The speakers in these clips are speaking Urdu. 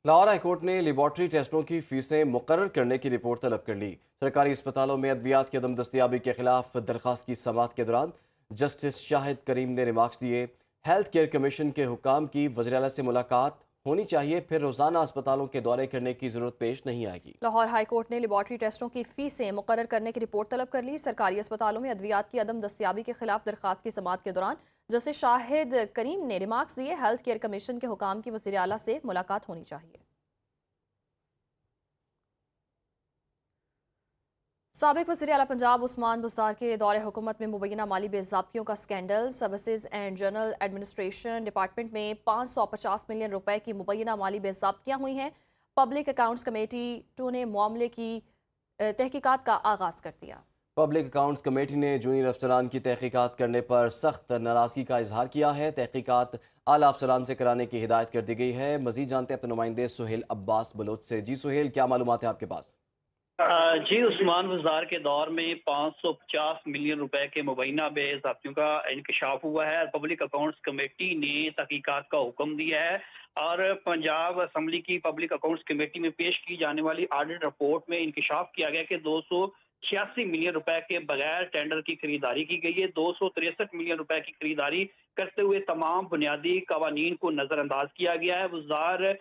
لاہور ہائی کورٹ نے لیبارٹری ٹیسٹوں کی فیسیں مقرر کرنے کی رپورٹ طلب کر لی۔ سرکاری اسپتالوں میں ادویات کی عدم دستیابی کے خلاف درخواست کی سماعت کے دوران جسٹس شاہد کریم نے ریمارکس دیے۔ ہیلتھ کیئر کمیشن کے حکام کی وزیراعلیٰ سے ملاقات ہونی چاہیے، پھر روزانہ اسپتالوں کے دورے کرنے کی ضرورت پیش نہیں آئے گی۔ لاہور ہائی کورٹ نے لیبارٹری ٹیسٹوں کی فیسیں مقرر کرنے کی رپورٹ طلب کر لی۔ سرکاری اسپتالوں میں ادویات کی عدم دستیابی کے خلاف درخواست کی سماعت کے دوران جسٹس شاہد کریم نے ریمارکس دیے۔ ہیلتھ کیئر کمیشن کے حکام کی وزیراعلیٰ سے ملاقات ہونی چاہیے۔ سابق وزیر اعلیٰ پنجاب عثمان بزدار کے دور حکومت میں مبینہ مالی بے ضابطیوں کا scandal. Services and general administration department میں 550 ملین روپے کی مبینہ مالی بے ضابطیاں ہوئی ہیں۔ پبلک اکاؤنٹس کمیٹی 2 نے معاملے کی تحقیقات کا آغاز کر دیا۔ پبلک اکاؤنٹس کمیٹی نے جونیئر افسران کی تحقیقات کرنے پر سخت ناراضگی کا اظہار کیا ہے۔ تحقیقات اعلیٰ افسران سے کرانے کی ہدایت کر دی گئی ہے۔ مزید جانتے ہیں اپنے نمائندے سہیل عباس بلوچ سے۔ جی سہیل، کیا معلومات ہیں آپ کے پاس؟ جی، عثمان بزدار کے دور میں 550 ملین روپے کے مبینہ بے ضابطیوں کا انکشاف ہوا ہے اور پبلک اکاؤنٹس کمیٹی نے تحقیقات کا حکم دیا ہے۔ اور پنجاب اسمبلی کی پبلک اکاؤنٹس کمیٹی میں پیش کی جانے والی آڈٹ رپورٹ میں انکشاف کیا گیا کہ 286 ملین روپے کے بغیر ٹینڈر کی خریداری کی گئی ہے۔ 263 ملین روپے کی خریداری کرتے ہوئے تمام بنیادی قوانین کو نظر انداز کیا گیا ہے۔ بزدار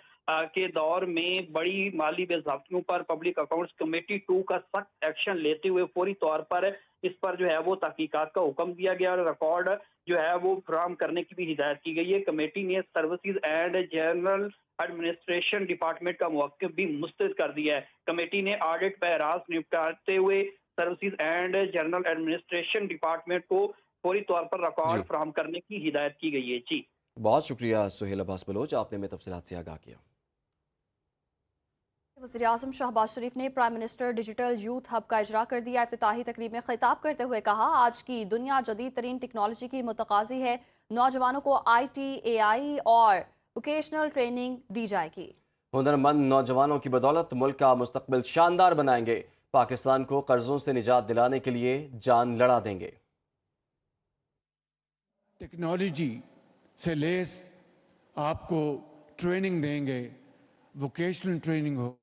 کے دور میں بڑی مالی بے ضابطیوں پر پبلک اکاؤنٹس کمیٹی 2 کا سخت ایکشن لیتے ہوئے فوری طور پر اس پر جو ہے وہ تحقیقات کا حکم دیا گیا اور ریکارڈ جو ہے وہ فراہم کرنے کی بھی ہدایت کی گئی ہے۔ کمیٹی نے services and general administration department کا موقف بھی مسترد کر دیا ہے۔ کمیٹی نے آڈٹ پر راز نپٹاتے ہوئے services and general administration department کو فوری طور پر ریکارڈ فراہم کرنے کی ہدایت کی گئی ہے۔ جی بہت شکریہ سہیل عباس بلوچ، آپ نے ہمیں تفصیلات سے آگاہ کیا۔ وزیراعظم شہباز شریف نے prime minister digital youth hub کا اجرا کر دیا۔ افتتاحی تقریب میں خطاب کرتے ہوئے کہا، آج کی دنیا جدید ترین ٹیکنالوجی کی متقاضی ہے۔ نوجوانوں کو IT، AI اور ووکیشنل ٹریننگ دی جائے گی۔ ہنرمند نوجوانوں کی بدولت ملک کا مستقبل شاندار بنائیں گے۔ پاکستان کو قرضوں سے نجات دلانے کے لیے جان لڑا دیں گے۔ ٹیکنالوجی سے لیس آپ کو ٹریننگ دیں گے، vocational training who,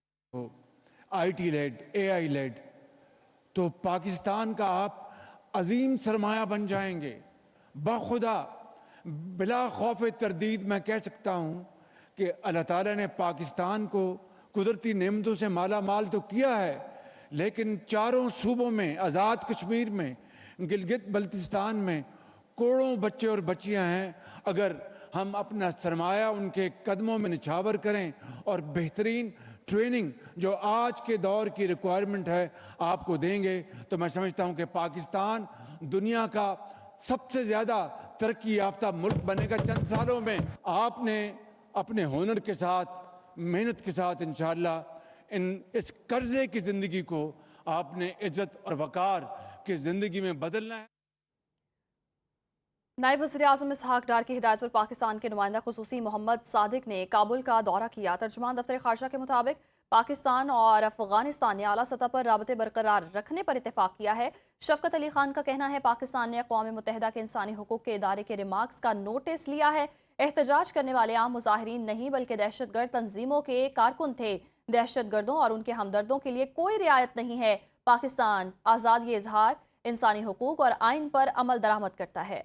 IT lead, AI lead, تو پاکستان کا آپ عظیم سرمایہ بن جائیں گے۔ بخدا بلا خوف تردید میں کہہ سکتا ہوں کہ اللہ تعالیٰ نے پاکستان کو قدرتی نعمتوں سے مالا مال تو کیا ہے، لیکن چاروں صوبوں میں، آزاد کشمیر میں، گلگت بلتستان میں کروڑوں بچے اور بچیاں ہیں۔ اگر ہم اپنا سرمایہ ان کے قدموں میں نچھاور کریں اور بہترین ٹریننگ جو آج کے دور کی ریکوائرمنٹ ہے آپ کو دیں گے، تو میں سمجھتا ہوں کہ پاکستان دنیا کا سب سے زیادہ ترقی یافتہ ملک بنے گا چند سالوں میں۔ آپ نے اپنے ہنر کے ساتھ، محنت کے ساتھ انشاءاللہ اس قرضے کی زندگی کو آپ نے عزت اور وقار کی زندگی میں بدلنا ہے۔ نائب وزیر اعظم اسحاق ڈار کی ہدایت پر پاکستان کے نمائندہ خصوصی محمد صادق نے کابل کا دورہ کیا۔ ترجمان دفتر خارجہ کے مطابق پاکستان اور افغانستان نے اعلیٰ سطح پر رابطے برقرار رکھنے پر اتفاق کیا ہے۔ شفقت علی خان کا کہنا ہے، پاکستان نے اقوام متحدہ کے انسانی حقوق کے ادارے کے ریمارکس کا نوٹس لیا ہے۔ احتجاج کرنے والے عام مظاہرین نہیں بلکہ دہشت گرد تنظیموں کے کارکن تھے۔ دہشت گردوں اور ان کے ہمدردوں کے لیے کوئی رعایت نہیں ہے۔ پاکستان آزادی اظہار، انسانی حقوق اور آئین پر عمل درآمد کرتا ہے۔